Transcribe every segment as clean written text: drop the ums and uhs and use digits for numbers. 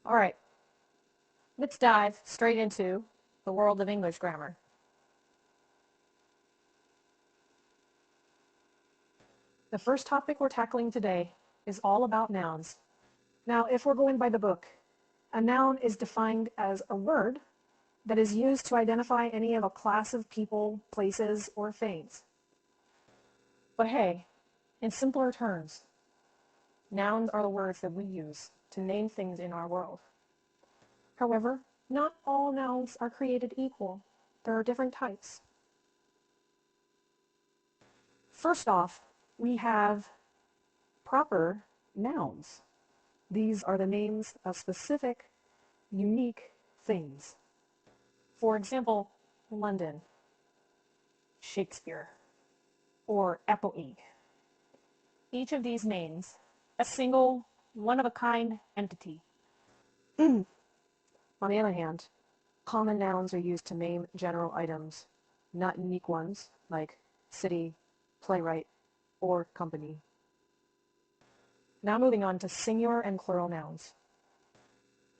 All right, let's dive straight into the world of English grammar. The first topic we're tackling today is all about nouns. Now, if we're going by the book, a noun is defined as a word that is used to identify any of a class of people, places, or things. But hey, in simpler terms, nouns are the words that we use to name things in our world. However, not all nouns are created equal. There are different types. First off, we have proper nouns. These are the names of specific, unique things. For example, London, Shakespeare, or Apple Inc. Each of these names a single, one-of-a-kind entity. On the other hand, common nouns are used to name general items, not unique ones like city, playwright, or company. Now moving on to singular and plural nouns.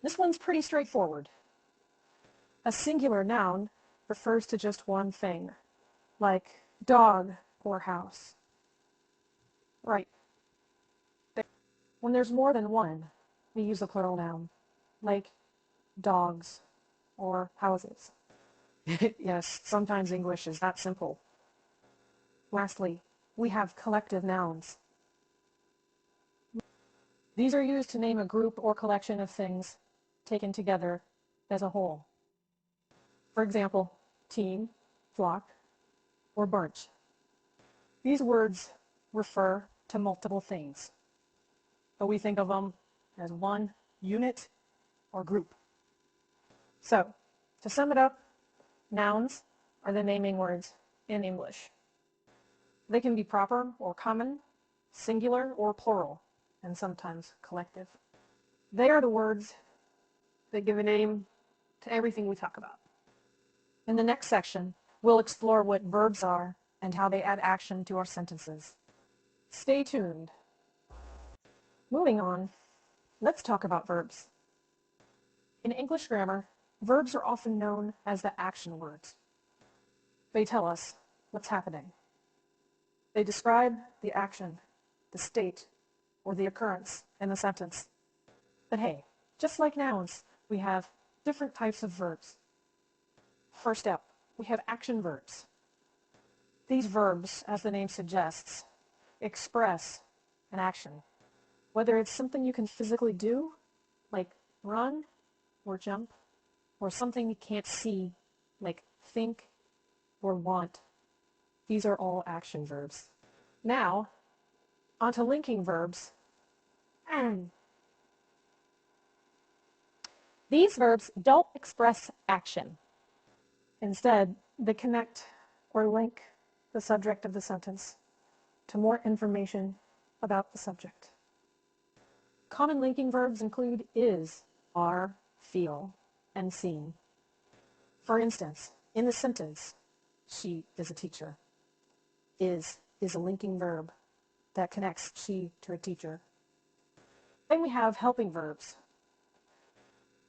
This one's pretty straightforward. A singular noun refers to just one thing, like dog or house. Right. When there's more than one, we use a plural noun, like dogs or houses. Yes, sometimes English is that simple. Lastly, we have collective nouns. These are used to name a group or collection of things taken together as a whole. For example, team, flock, or bunch. These words refer to multiple things, but we think of them as one unit or group. So, to sum it up, nouns are the naming words in English. They can be proper or common, singular or plural, and sometimes collective. They are the words that give a name to everything we talk about. In the next section, we'll explore what verbs are and how they add action to our sentences. Stay tuned. Moving on, let's talk about verbs. In English grammar, verbs are often known as the action words. They tell us what's happening. They describe the action, the state, or the occurrence in the sentence. But hey, just like nouns, we have different types of verbs. First up, we have action verbs. These verbs, as the name suggests, express an action. Whether it's something you can physically do, like run or jump, or something you can't see, like think or want. These are all action verbs. Now, onto linking verbs. These verbs don't express action. Instead, they connect or link the subject of the sentence to more information about the subject. Common linking verbs include is, are, feel, and seem. For instance, in the sentence, she is a teacher. Is a linking verb that connects she to a teacher. Then we have helping verbs.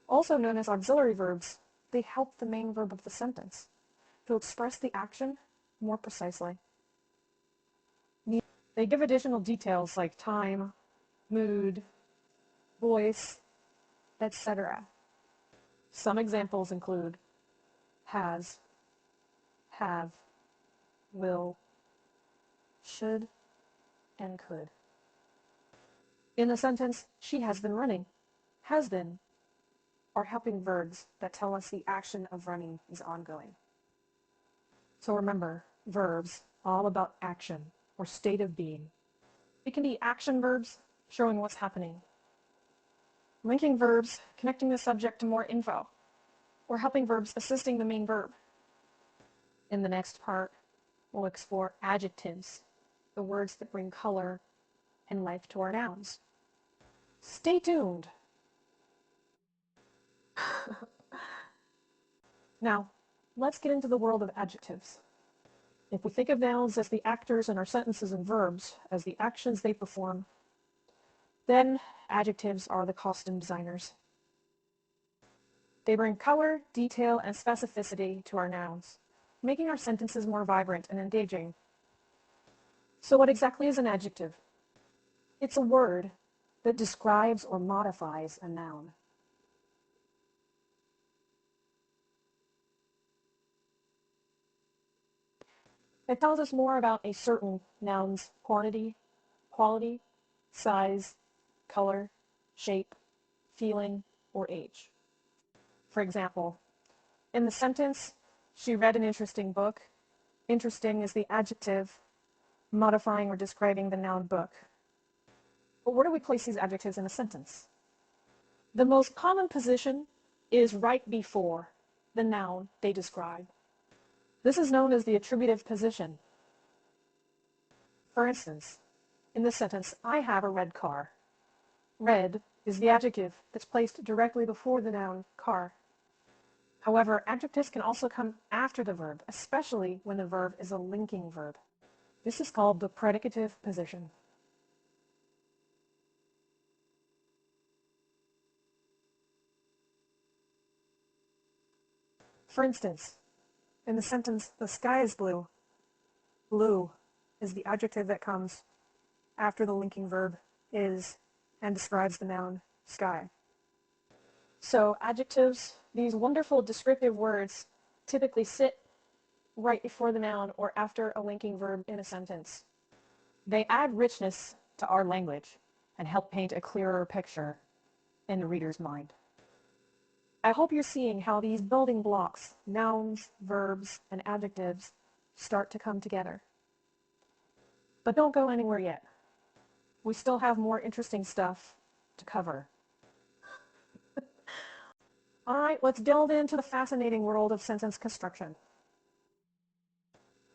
Also known as auxiliary verbs, they help the main verb of the sentence to express the action more precisely. They give additional details like time, mood, voice, etc. Some examples include has, have, will, should, and could. In the sentence, she has been running, has been, are helping verbs that tell us the action of running is ongoing. So remember, verbs, all about action or state of being. It can be action verbs showing what's happening, linking verbs connecting the subject to more info, or helping verbs assisting the main verb. In the next part, we'll explore adjectives, the words that bring color and life to our nouns. Stay tuned. Now, let's get into the world of adjectives. If we think of nouns as the actors in our sentences and verbs as the actions they perform, then adjectives are the costume designers. They bring color, detail, and specificity to our nouns, making our sentences more vibrant and engaging. So what exactly is an adjective? It's a word that describes or modifies a noun. It tells us more about a certain noun's quantity, quality, size, color, shape, feeling, or age. For example, in the sentence, she read an interesting book. Interesting is the adjective modifying or describing the noun book. But where do we place these adjectives in a sentence? The most common position is right before the noun they describe. This is known as the attributive position. For instance, in the sentence, I have a red car. Red is the adjective that's placed directly before the noun car. However, adjectives can also come after the verb, especially when the verb is a linking verb. This is called the predicative position. For instance, in the sentence, the sky is blue, blue is the adjective that comes after the linking verb is and describes the noun sky. So adjectives, these wonderful descriptive words, typically sit right before the noun or after a linking verb in a sentence. They add richness to our language and help paint a clearer picture in the reader's mind. I hope you're seeing how these building blocks, nouns, verbs, and adjectives, start to come together. But don't go anywhere yet. We still have more interesting stuff to cover. All right, let's delve into the fascinating world of sentence construction.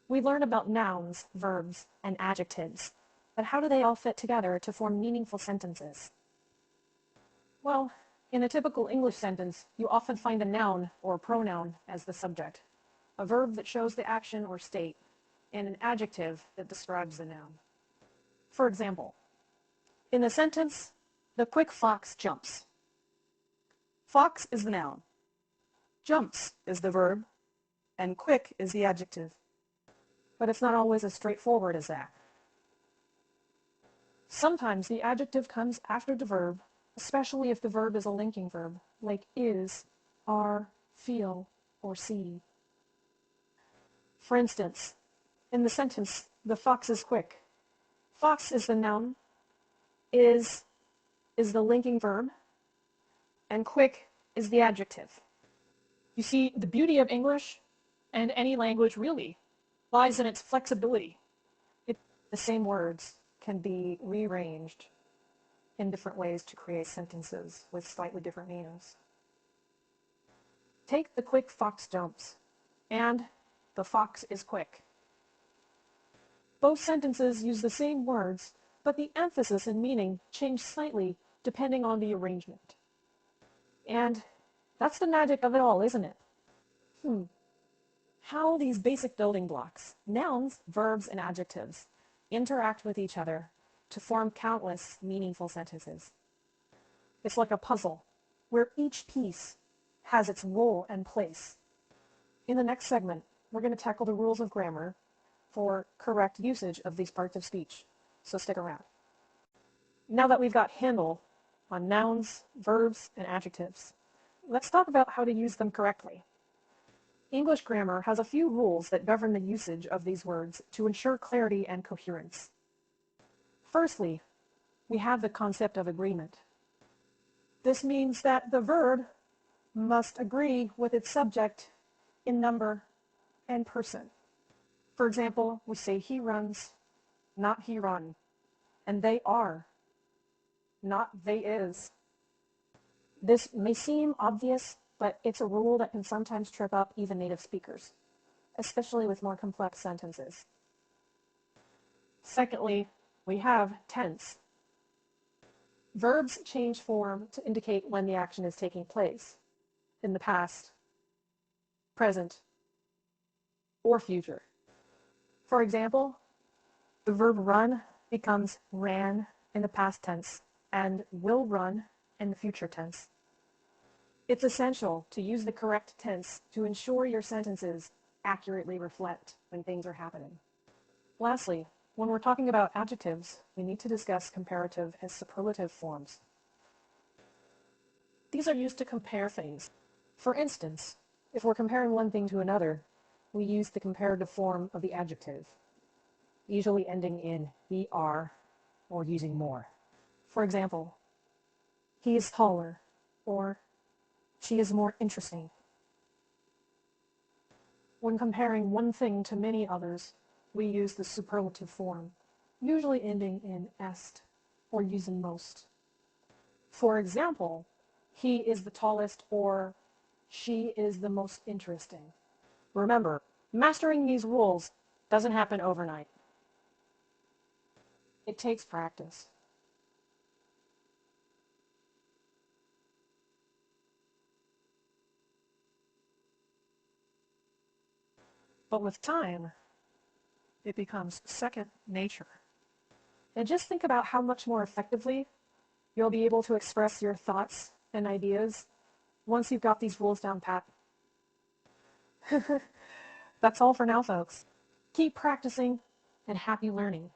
We learned about nouns, verbs, and adjectives, but how do they all fit together to form meaningful sentences? Well, in a typical English sentence, you often find a noun or pronoun as the subject, a verb that shows the action or state, and an adjective that describes the noun. For example, in the sentence, the quick fox jumps. Fox is the noun, jumps is the verb, and quick is the adjective. But it's not always as straightforward as that. Sometimes the adjective comes after the verb, especially if the verb is a linking verb, like is, are, feel, or see. For instance, in the sentence, the fox is quick. Fox is the noun, is the linking verb, and quick is the adjective. You see, the beauty of English, and any language really, lies in its flexibility. The same words can be rearranged in different ways to create sentences with slightly different meanings. Take the quick fox jumps and the fox is quick. Both sentences use the same words, but the emphasis and meaning change slightly depending on the arrangement. And that's the magic of it all, isn't it? How these basic building blocks, nouns, verbs, and adjectives, interact with each other to form countless meaningful sentences. It's like a puzzle where each piece has its role and place. In the next segment, we're going to tackle the rules of grammar for correct usage of these parts of speech, so stick around. Now that we've got handle on nouns, verbs, and adjectives, let's talk about how to use them correctly. English grammar has a few rules that govern the usage of these words to ensure clarity and coherence. Firstly, we have the concept of agreement. This means that the verb must agree with its subject in number and person. For example, we say he runs, not he run, and they are, not they is. This may seem obvious, but it's a rule that can sometimes trip up even native speakers, especially with more complex sentences. Secondly, we have tense. Verbs change form to indicate when the action is taking place, in the past, present, or future. For example, the verb run becomes ran in the past tense and will run in the future tense. It's essential to use the correct tense to ensure your sentences accurately reflect when things are happening. Lastly, when we're talking about adjectives, we need to discuss comparative and superlative forms. These are used to compare things. For instance, if we're comparing one thing to another, we use the comparative form of the adjective, usually ending in er or using more. For example, he is taller, or she is more interesting. When comparing one thing to many others, we use the superlative form, usually ending in est or using most. For example, he is the tallest, or she is the most interesting. Remember, mastering these rules doesn't happen overnight. It takes practice. But with time, it becomes second nature. And just think about how much more effectively you'll be able to express your thoughts and ideas once you've got these rules down pat. That's all for now, folks. Keep practicing and happy learning.